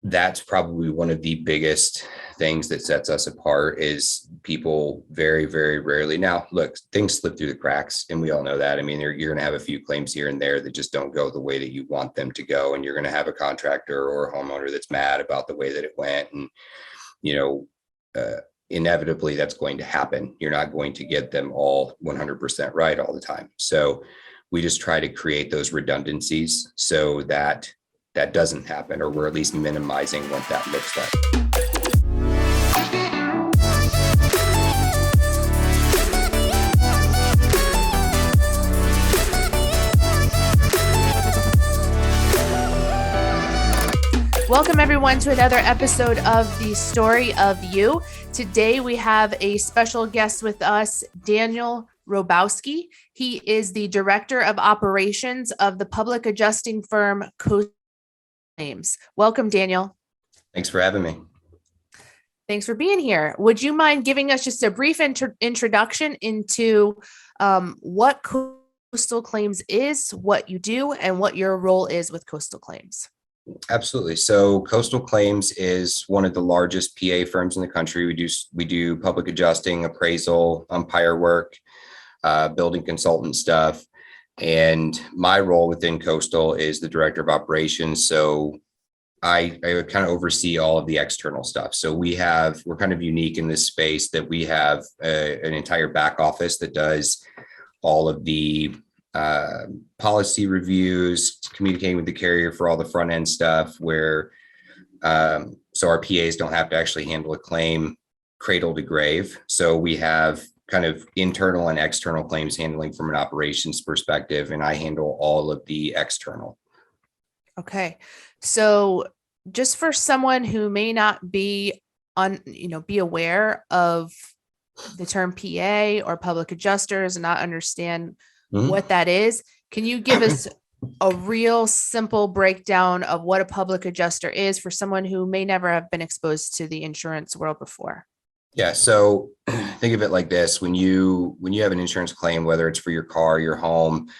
that's probably one of the biggest things that sets us apart is people very, very rarely. Now, look, things slip through the cracks, and we all know that. I mean, you're going to have a few claims here and there that just don't go the way that you want them to go, and you're going to have a contractor or a homeowner that's mad about the way that it went, and you know, inevitably that's going to happen. You're not going to get them all 100% right all the time. So we just try to create those redundancies so that that doesn't happen, or we're at least minimizing what that looks like. Welcome everyone to another episode of The Story of You. Today we have a special guest with us, Daniel Robosky. He is the Director of Operations of the public adjusting firm Coastal Claims. Welcome, Daniel. Thanks for having me. Thanks for being here. Would you mind giving us just a brief introduction into what Coastal Claims is, what you do, and what your role is with Coastal Claims? Absolutely. So Coastal Claims is one of the largest PA firms in the country. We do public adjusting, appraisal, umpire work, building consultant stuff. And my role within Coastal is the Director of Operations. So I kind of oversee all of the external stuff. So we're kind of unique in this space that we have an entire back office that does all of the policy reviews, communicating with the carrier for all the front end stuff, where so our PAs don't have to actually handle a claim cradle to grave. So we have kind of internal and external claims handling from an operations perspective, and I handle all of the external. Okay. So just for someone who may not be be aware of the term PA or public adjusters and not understand what that is, can you give us a real simple breakdown of what a public adjuster is for someone who may never have been exposed to the insurance world before? Yeah. So think of it like this. When you have an insurance claim, whether it's for your car, your home,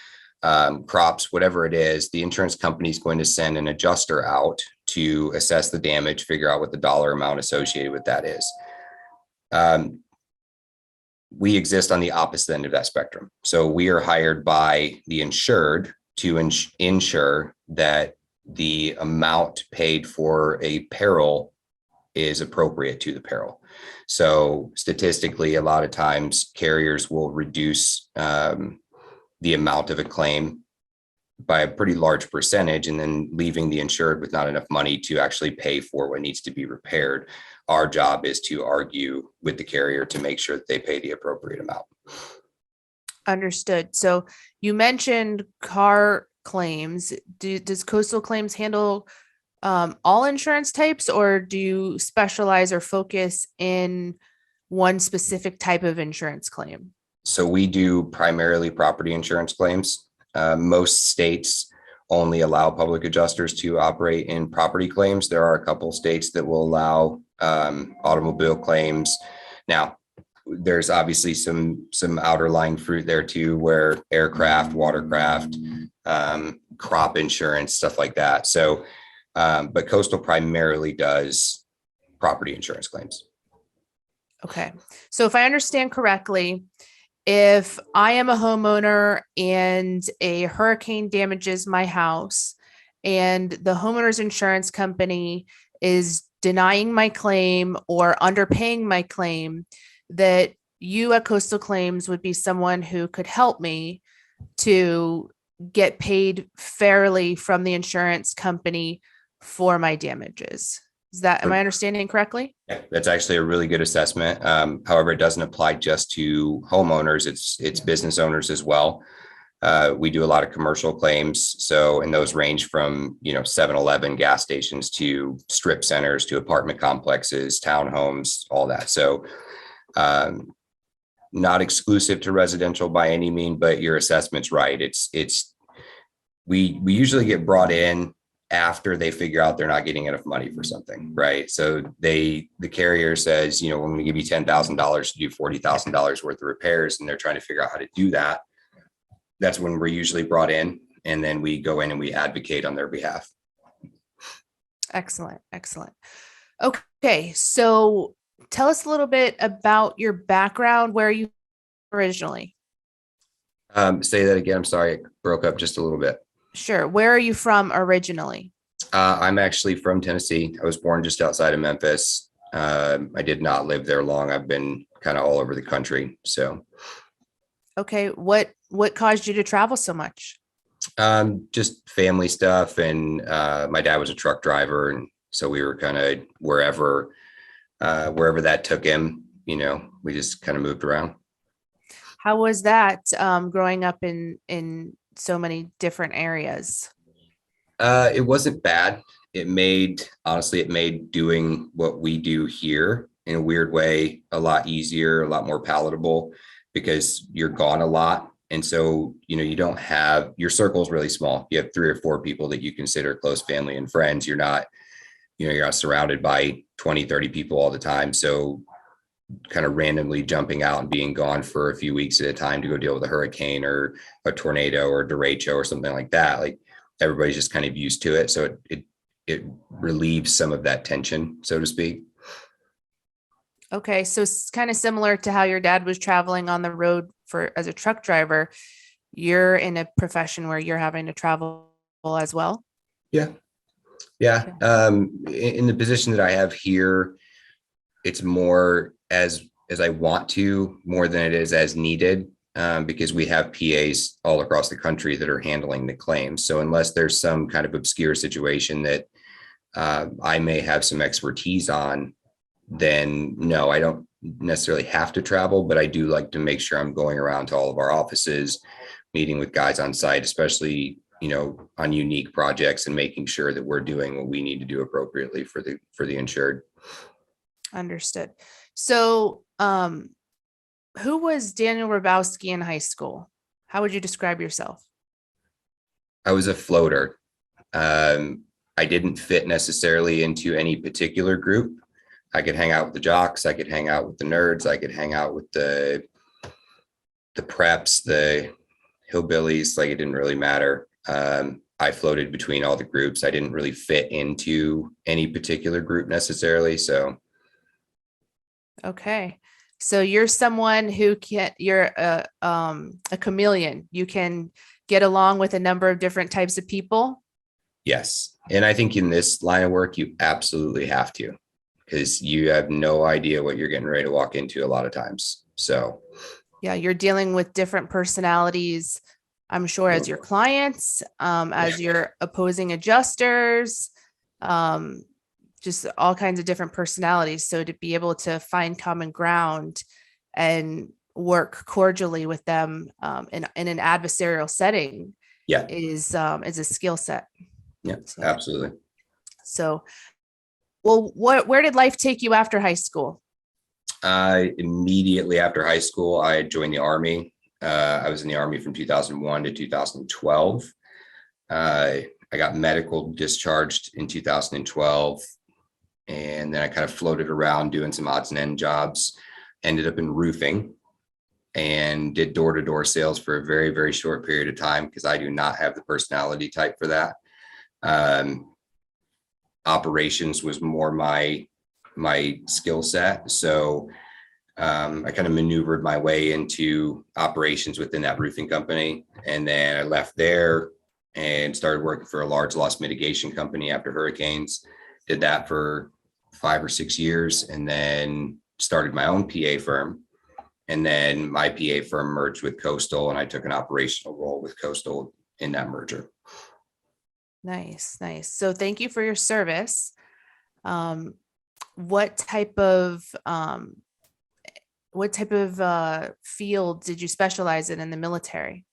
crops, whatever it is, the insurance company is going to send an adjuster out to assess the damage, figure out what the dollar amount associated with that is. We exist on the opposite end of that spectrum. So we are hired by the insured to ensure that the amount paid for a peril is appropriate to the peril. So statistically, a lot of times carriers will reduce the amount of a claim by a pretty large percentage, and then leaving the insured with not enough money to actually pay for what needs to be repaired. Our job is to argue with the carrier to make sure that they pay the appropriate amount. Understood. So you mentioned car claims. Does Coastal Claims handle all insurance types, or do you specialize or focus in one specific type of insurance claim? So we do primarily property insurance claims. Most states only allow public adjusters to operate in property claims. There are a couple of states that will allow automobile claims. Now, there's obviously some outer lying fruit there too, where aircraft, watercraft, crop insurance, stuff like that. So, but Coastal primarily does property insurance claims. Okay. So if I understand correctly, if I am a homeowner and a hurricane damages my house and the homeowner's insurance company is denying my claim or underpaying my claim, that you at Coastal Claims would be someone who could help me to get paid fairly from the insurance company for my damages. Am I understanding correctly? Yeah, that's actually a really good assessment. However, it doesn't apply just to homeowners. It's business owners as well. We do a lot of commercial claims. So, and those range from, 7-Eleven, gas stations, to strip centers, to apartment complexes, townhomes, all that. So, not exclusive to residential by any means, but your assessment's right. We usually get brought in after they figure out they're not getting enough money for something, right? So the carrier says, we're going to give you $10,000 to do $40,000 worth of repairs, and they're trying to figure out how to do that. That's when we're usually brought in, and then we go in and we advocate on their behalf. Excellent. Excellent. Okay. So tell us a little bit about your background. Where are you originally? Say that again. I'm sorry, it broke up just a little bit. Sure. Where are you from originally? I'm actually from Tennessee. I was born just outside of Memphis. I did not live there long. I've been kind of all over the country. So Okay. What caused you to travel so much? just family stuff. And my dad was a truck driver. And so we were kind of wherever that took him, we just kind of moved around. How was that growing up in so many different areas? It wasn't bad. Honestly, it made doing what we do here in a weird way a lot easier, a lot more palatable because you're gone a lot. And so, you don't have your circle is really small. You have 3 or 4 people that you consider close family and friends. You're not surrounded by 20, 30 people all the time. So kind of randomly jumping out and being gone for a few weeks at a time to go deal with a hurricane or a tornado or derecho or something like that. Like everybody's just kind of used to it. So it relieves some of that tension, so to speak. Okay, so it's kind of similar to how your dad was traveling on the road for as a truck driver. You're in a profession where you're having to travel as well. Yeah. Yeah. Yeah. In the position that I have here, it's more as I want to more than it is as needed, because we have PAs all across the country that are handling the claims. So unless there's some kind of obscure situation that I may have some expertise on, then no, I don't necessarily have to travel, but I do like to make sure I'm going around to all of our offices, meeting with guys on site, especially, on unique projects and making sure that we're doing what we need to do appropriately for the insured. Understood. So, who was Daniel Robosky in high school? How would you describe yourself? I was a floater. I didn't fit necessarily into any particular group. I could hang out with the jocks. I could hang out with the nerds. I could hang out with the preps, the hillbillies. Like it didn't really matter. I floated between all the groups. I didn't really fit into any particular group necessarily. So Okay. So you're someone who you're a chameleon. You can get along with a number of different types of people. yes, and I think in this line of work, you absolutely have to, because you have no idea what you're getting ready to walk into a lot of times. So Yeah, you're dealing with different personalities, I'm sure, as your clients, as your opposing adjusters, just all kinds of different personalities. So to be able to find common ground and work cordially with them in an adversarial setting yeah, is a skill set. yeah, So, absolutely. so well, where did life take you after high school? Immediately after high school, I joined the Army. I was in the Army from 2001 to 2012. I got medical discharged in 2012. And then I kind of floated around doing some odds and end jobs, ended up in roofing and did door-to-door sales for a very, very short period of time because I do not have the personality type for that. Operations was more my skill set. So I kind of maneuvered my way into operations within that roofing company. And then I left there and started working for a large loss mitigation company after hurricanes. Did that for 5 or 6 years and then started my own PA firm. And then my PA firm merged with Coastal and I took an operational role with Coastal in that merger. Nice, nice. So thank you for your service. What type of field did you specialize in the military?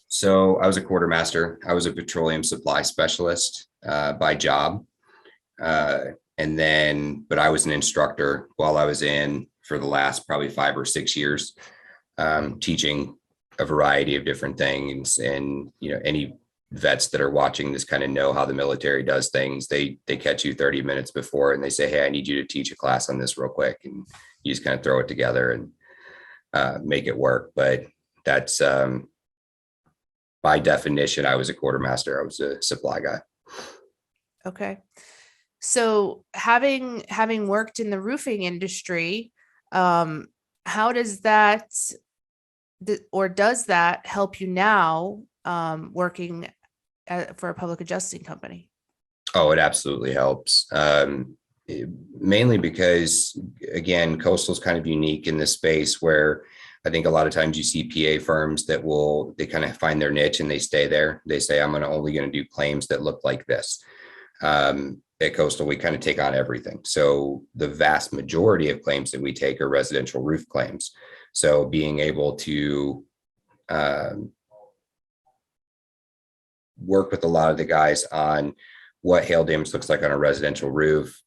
So I was a quartermaster. I was a petroleum supply specialist by job. But I was an instructor while I was in for the last probably 5 or 6 years, teaching a variety of different things. And, any vets that are watching this kind of know how the military does things. They catch you 30 minutes before and they say, hey, I need you to teach a class on this real quick. And you just kind of throw it together and make it work. But that's by definition, I was a quartermaster. I was a supply guy. Okay. So having worked in the roofing industry, how does that or does that help you now working for a public adjusting company? Oh, it absolutely helps. Mainly because, again, coastal is kind of unique in this space where I think a lot of times you see PA firms that they kind of find their niche and they stay there. They say, I'm only going to do claims that look like this. At Coastal, we kind of take on everything. So the vast majority of claims that we take are residential roof claims. So being able to um, work with a lot of the guys on what hail damage looks like on a residential roof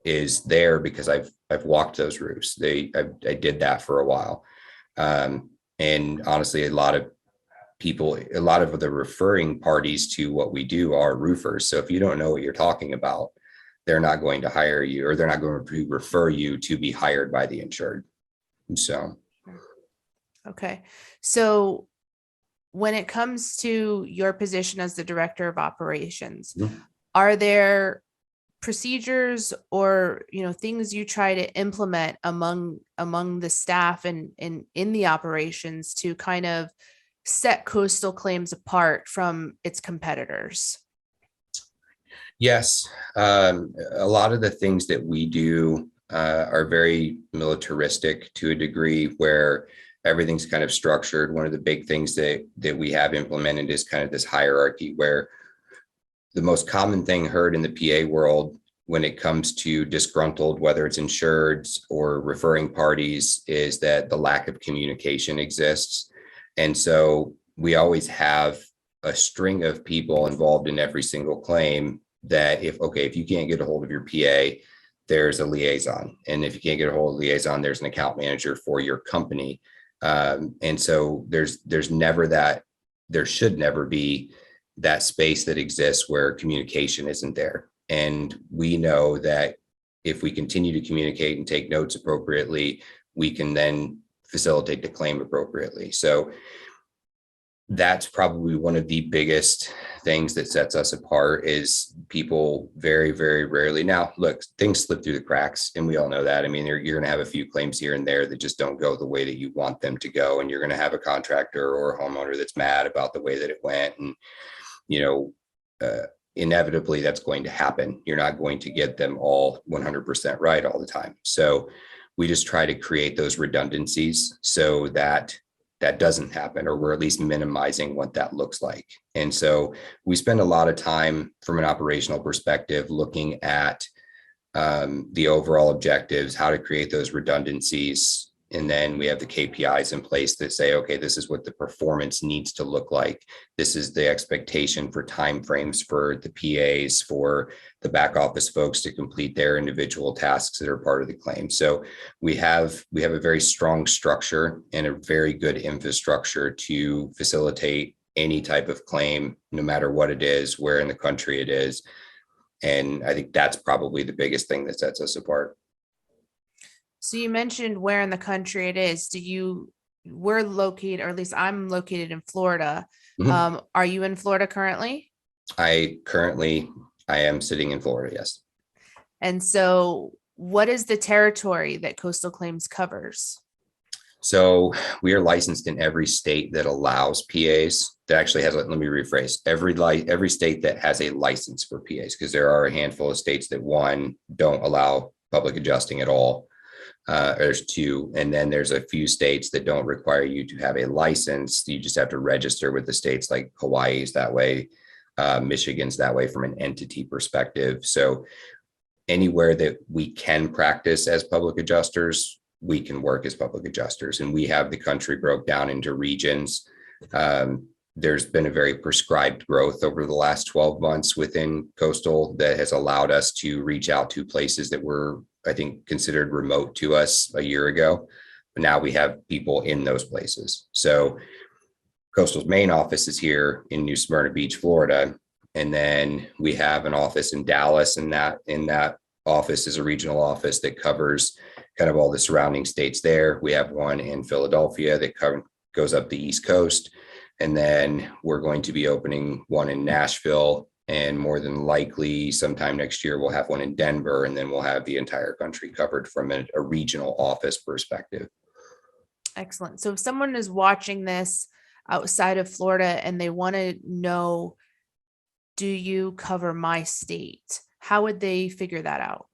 is there because I've walked those roofs. I did that for a while, and honestly, a lot of the referring parties to what we do are roofers. So if you don't know what you're talking about, they're not going to hire you, or they're not going to refer you to be hired by the insured. So, Okay. So when it comes to your position as the director of operations, are there procedures or things you try to implement among the staff and in the operations to kind of set Coastal Claims apart from its competitors? yes, a lot of the things that we do are very militaristic to a degree where everything's kind of structured. One of the big things that we have implemented is kind of this hierarchy where the most common thing heard in the PA world when it comes to disgruntled, whether it's insureds or referring parties, is that the lack of communication exists. And so we always have a string of people involved in every single claim that if you can't get a hold of your PA, there's a liaison. And if you can't get a hold of the liaison, there's an account manager for your company. And so there should never be that space that exists where communication isn't there. And we know that if we continue to communicate and take notes appropriately, we can then facilitate the claim appropriately. So that's probably one of the biggest things that sets us apart is people very, very rarely. Now, look, things slip through the cracks, and we all know that. I mean, you're going to have a few claims here and there that just don't go the way that you want them to go. And you're going to have a contractor or a homeowner that's mad about the way that it went. And, inevitably that's going to happen. You're not going to get them all 100% right all the time. So we just try to create those redundancies so that doesn't happen, or we're at least minimizing what that looks like. And so we spend a lot of time from an operational perspective looking at the overall objectives, how to create those redundancies. And then we have the KPIs in place that say, okay, this is what the performance needs to look like. This is the expectation for timeframes for the PAs, for the back office folks to complete their individual tasks that are part of the claim. So we have a very strong structure and a very good infrastructure to facilitate any type of claim, no matter what it is, where in the country it is. And I think that's probably the biggest thing that sets us apart. So you mentioned where in the country it is. We're located, or at least I'm located in Florida. Mhm. Are you in Florida currently? I am sitting in Florida, yes. And so what is the territory that Coastal Claims covers? So we are licensed in every state that allows PAs. That actually has, let me rephrase, every state that has a license for PAs, because there are a handful of states that don't allow public adjusting at all. There's two, and then there's a few states that don't require you to have a license. You just have to register with the states, like Hawaii's that way, Michigan's that way from an entity perspective. So anywhere that we can practice as public adjusters, we can work as public adjusters, and we have the country broke down into regions. There's been a very prescribed growth over the last 12 months within Coastal that has allowed us to reach out to places that were, I think, considered remote to us a year ago. But now we have people in those places. So Coastal's main office is here in New Smyrna Beach, Florida. And then we have an office in Dallas, and in that office is a regional office that covers kind of all the surrounding states there. We have one in Philadelphia that goes up the East Coast. And then we're going to be opening one in Nashville And more than likely, sometime next year, we'll have one in Denver, and then we'll have the entire country covered from a regional office perspective. Excellent. So if someone is watching this outside of Florida and they want to know, do you cover my state? How would they figure that out?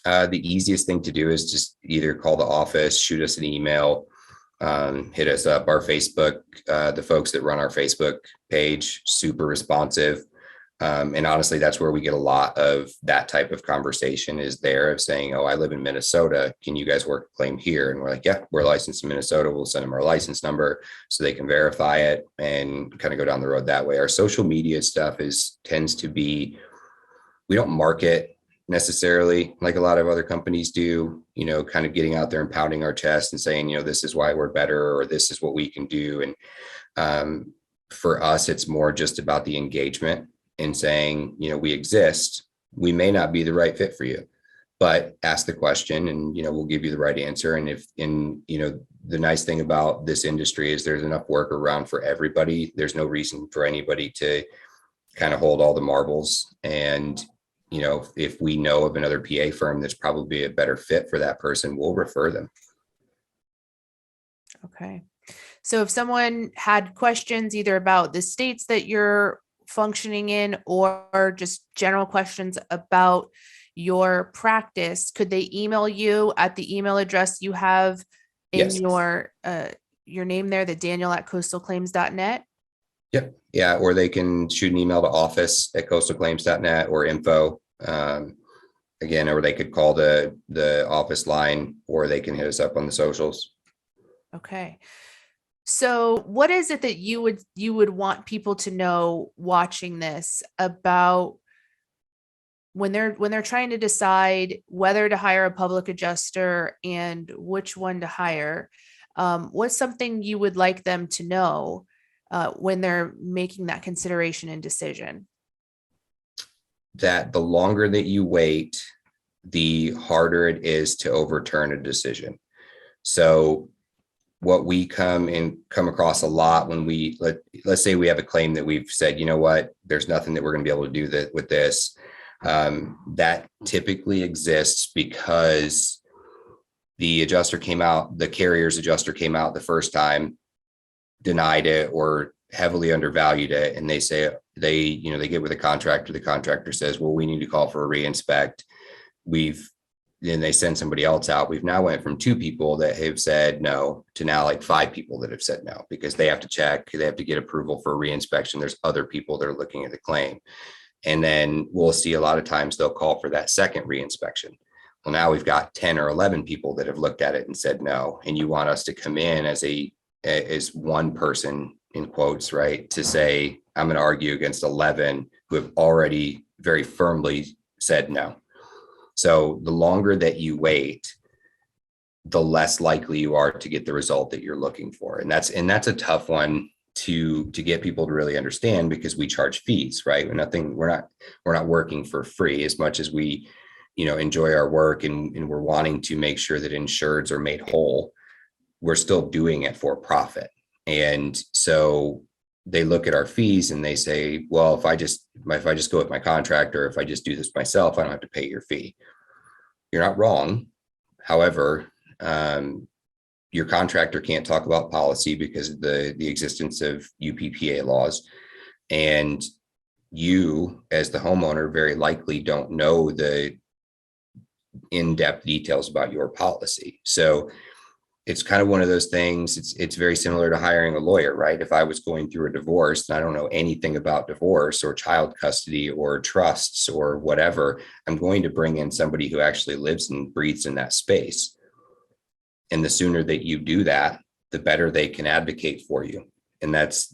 The easiest thing to do is just either call the office, shoot us an email, hit us up. Our Facebook, the folks that run our Facebook page, super responsive. And honestly, that's where we get a lot of that type of conversation is there of saying, oh, I live in Minnesota. Can you guys work a claim here? And we're like, yeah, we're licensed in Minnesota. We'll send them our license number so they can verify it and kind of go down the road that way. Our social media stuff tends to be, we don't market necessarily like a lot of other companies do, kind of getting out there and pounding our chest and saying, this is why we're better, or this is what we can do. And for us, it's more just about the engagement and saying, we exist. We may not be the right fit for you, but ask the question and, we'll give you the right answer. And the nice thing about this industry is there's enough work around for everybody. There's no reason for anybody to kind of hold all the marbles. And, if we know of another PA firm that's probably a better fit for that person, we'll refer them. Okay. So if someone had questions either about the states that you're functioning in or just general questions about your practice, could they email you at the email address you have in Yes. your name there, the Daniel@coastalclaims.net? Yep. Yeah. Or they can shoot an email to office@coastalclaims.net or info. Again, or they could call the office line, or they can hit us up on the socials. Okay. So what is it that you would want people to know watching this about when they're trying to decide whether to hire a public adjuster and which one to hire? What's something you would like them to know when they're making that consideration and decision? That the longer that you wait, the harder it is to overturn a decision. So what we come across a lot when let's say we have a claim that we've said, there's nothing that we're going to be able to do with this. That typically exists because the carrier's adjuster came out the first time, denied it or heavily undervalued it. And they say they get with a contractor. The contractor says, well, we need to call for a reinspect. Then they send somebody else out. We've now went from 2 people that have said no to now like 5 people that have said no, because they have to check, they have to get approval for a reinspection. There's other people that are looking at the claim. And then we'll see a lot of times they'll call for that second reinspection. Well, now we've got 10 or 11 people that have looked at it and said no. And you want us to come in as one person in quotes, right? To say, I'm going to argue against 11 who have already very firmly said no. So the longer that you wait, the less likely you are to get the result that you're looking for. And that's a tough one to get people to really understand, because we charge fees, right? We're not working for free as much as we, enjoy our work and we're wanting to make sure that insureds are made whole. We're still doing it for profit. And so they look at our fees and they say, well, if I just go with my contractor, if I just do this myself, I don't have to pay your fee. You're not wrong. However, your contractor can't talk about policy because of the existence of UPPA laws. And you, as the homeowner, very likely don't know the in-depth details about your policy. So it's kind of one of those things. It's very similar to hiring a lawyer, right? If I was going through a divorce and I don't know anything about divorce or child custody or trusts or whatever, I'm going to bring in somebody who actually lives and breathes in that space. And the sooner that you do that, the better they can advocate for you. And that's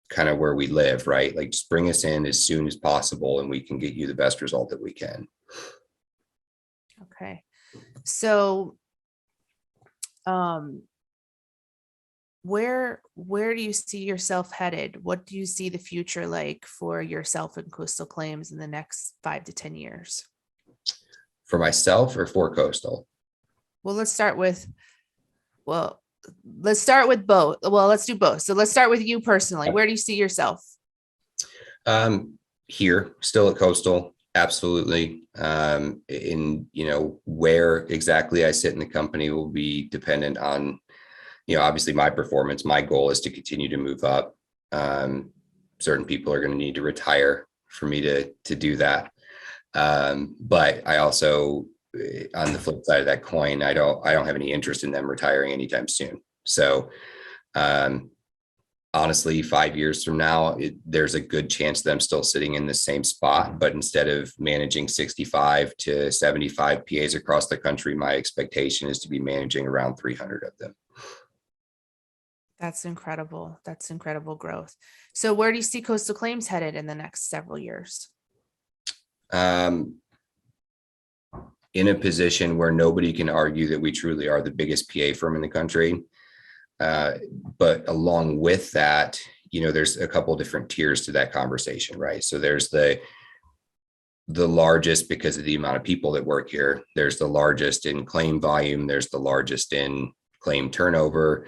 kind of where we live, right? Like, just bring us in as soon as possible and we can get you the best result that we can. Okay. So where do you see yourself headed? What do you see the future like for yourself and Coastal Claims in the next 5 to 10 years? For myself or for Coastal? Well, let's start with both. Well, let's do both. So let's start with you personally. Where do you see yourself? Here, still at Coastal, absolutely. Where exactly I sit in the company will be dependent on, obviously my performance. My goal is to continue to move up. Certain people are going to need to retire for me to do that. But I also, on the flip side of that coin, I don't have any interest in them retiring anytime soon. So, honestly, 5 years from now, there's a good chance that I'm still sitting in the same spot, but instead of managing 65 to 75 PAs across the country, my expectation is to be managing around 300 of them. That's incredible. That's incredible growth. So where do you see Coastal Claims headed in the next several years? In a position where nobody can argue that we truly are the biggest PA firm in the country. But along with that, there's a couple different tiers to that conversation, right? So there's the largest because of the amount of people that work here. There's the largest in claim volume. There's the largest in claim turnover.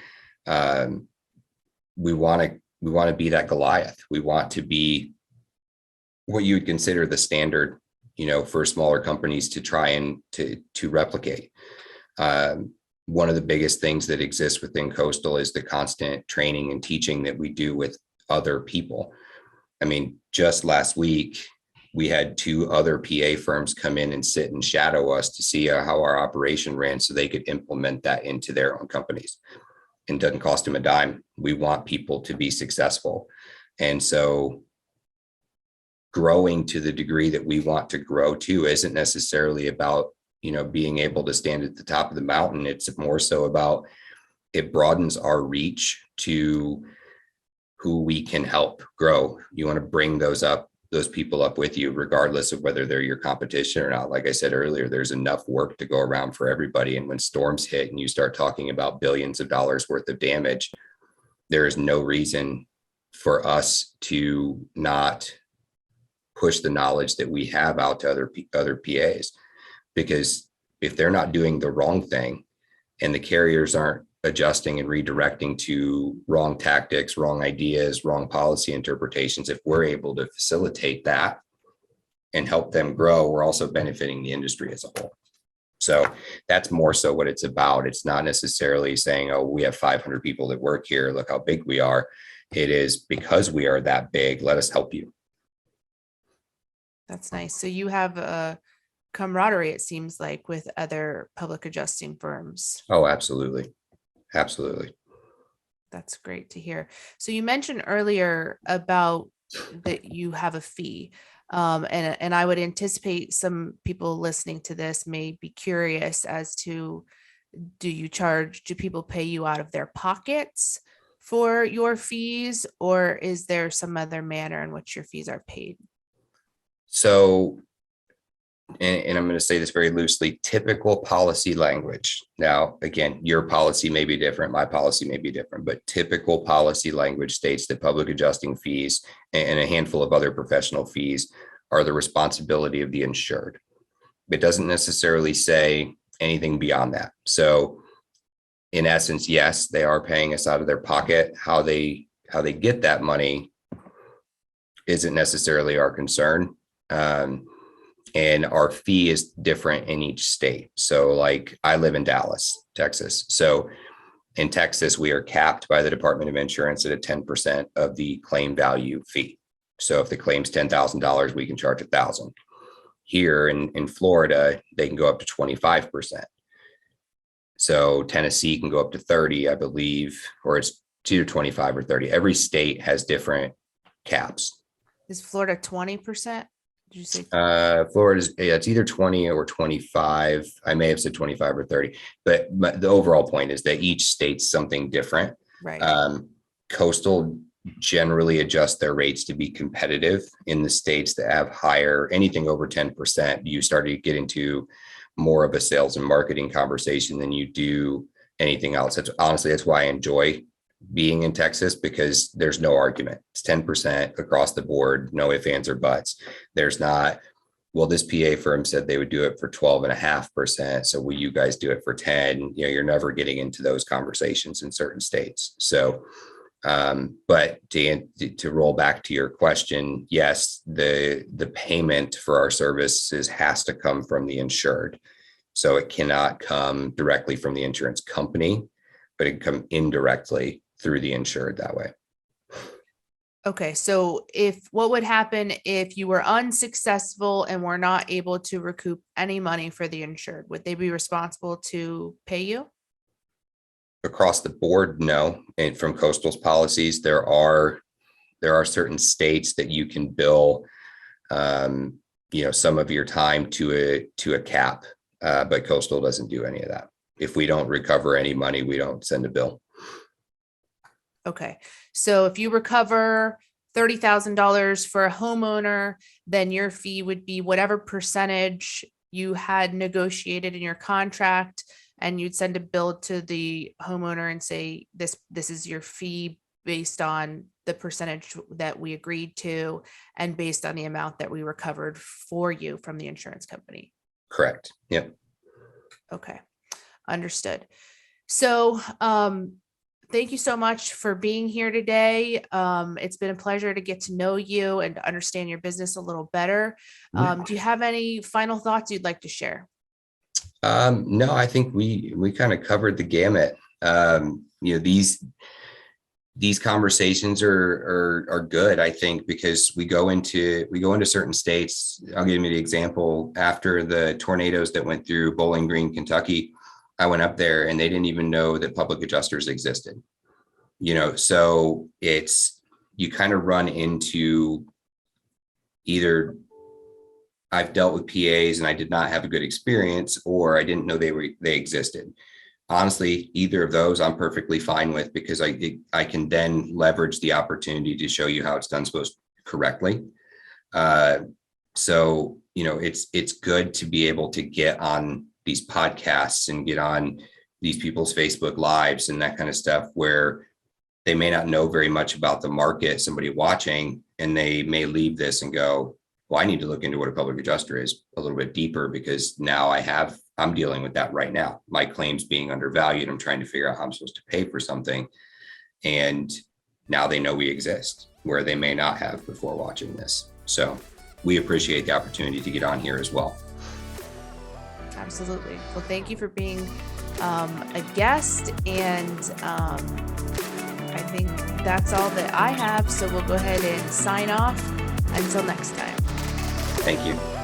We want to be that Goliath. We want to be what you would consider the standard, for smaller companies to try and to replicate. One of the biggest things that exists within Coastal is the constant training and teaching that we do with other people. I mean, just last week, we had 2 other PA firms come in and sit and shadow us to see how our operation ran so they could implement that into their own companies. And doesn't cost them a dime. We want people to be successful. And so growing to the degree that we want to grow to isn't necessarily about being able to stand at the top of the mountain. It's more so about it broadens our reach to who we can help grow. You want to bring those people up with you, regardless of whether they're your competition or not. Like I said earlier, there's enough work to go around for everybody. And when storms hit and you start talking about billions of dollars worth of damage, there is no reason for us to not push the knowledge that we have out to other PAs. Because if they're not doing the wrong thing and the carriers aren't adjusting and redirecting to wrong tactics, wrong ideas, wrong policy interpretations, if we're able to facilitate that and help them grow, we're also benefiting the industry as a whole. So that's more so what it's about. It's not necessarily saying, oh, we have 500 people that work here, look how big we are. It is because we are that big, let us help you. That's nice. So you have a camaraderie, it seems like, with other public adjusting firms. Oh, absolutely. Absolutely. That's great to hear. So you mentioned earlier about that you have a fee. And I would anticipate some people listening to this may be curious as to, do people pay you out of their pockets for your fees, or is there some other manner in which your fees are paid? So, and I'm going to say this very loosely, typical policy language. Now, again, your policy may be different, my policy may be different, but typical policy language states that public adjusting fees and a handful of other professional fees are the responsibility of the insured. It doesn't necessarily say anything beyond that. So in essence, yes, they are paying us out of their pocket. How they get that money isn't necessarily our concern. And our fee is different in each state. So like I live in Dallas, Texas. So in Texas, we are capped by the Department of Insurance at a 10% of the claim value fee. So if the claim's $10,000, we can charge $1,000. Here in Florida, they can go up to 25%. So Tennessee can go up to 30, I believe, or it's either 25 or 30. Every state has different caps. Is Florida 20%? Did you say? Florida's, it's either 20 or 25. I may have said 25 or 30, but the overall point is that each state's something different. Right. Coastal generally adjust their rates to be competitive. In the states that have higher, anything over 10%, you start to get into more of a sales and marketing conversation than you do anything else. That's why I enjoy being in Texas, because there's no argument. It's 10% across the board, no ifs, ands, or buts. There's not, well, this PA firm said they would do it for 12.5%. So will you guys do it for 10? You're never getting into those conversations in certain states. So But to roll back to your question, yes, the payment for our services has to come from the insured. So it cannot come directly from the insurance company, but it can come indirectly through the insured that way. Okay, so what would happen if you were unsuccessful and were not able to recoup any money for the insured? Would they be responsible to pay you? Across the board, no. And from Coastal's policies, there are certain states that you can bill, some of your time to a cap, but Coastal doesn't do any of that. If we don't recover any money, we don't send a bill. Okay, so if you recover $30,000 for a homeowner, then your fee would be whatever percentage you had negotiated in your contract, and you'd send a bill to the homeowner and say, this is your fee based on the percentage that we agreed to and based on the amount that we recovered for you from the insurance company. Correct. Yep. Okay, understood. So, thank you so much for being here today. It's been a pleasure to get to know you and to understand your business a little better. Do you have any final thoughts you'd like to share? No, I think we kind of covered the gamut. These conversations are good, I think, because we go into certain states. I'll give you the example. After the tornadoes that went through Bowling Green, Kentucky, I went up there and they didn't even know that public adjusters existed. So you kind of run into either I've dealt with PAs and I did not have a good experience, or I didn't know they existed. Honestly, either of those I'm perfectly fine with, because I can then leverage the opportunity to show you how it's done supposed correctly. So it's good to be able to get on these podcasts and get on these people's Facebook lives and that kind of stuff, where they may not know very much about the market, somebody watching, and they may leave this and go, well, I need to look into what a public adjuster is a little bit deeper, because now I'm dealing with that right now. My claims being undervalued. I'm trying to figure out how I'm supposed to pay for something. And now they know we exist, where they may not have before watching this. So we appreciate the opportunity to get on here as well. Absolutely. Well, thank you for being a guest. And I think that's all that I have. So we'll go ahead and sign off until next time. Thank you.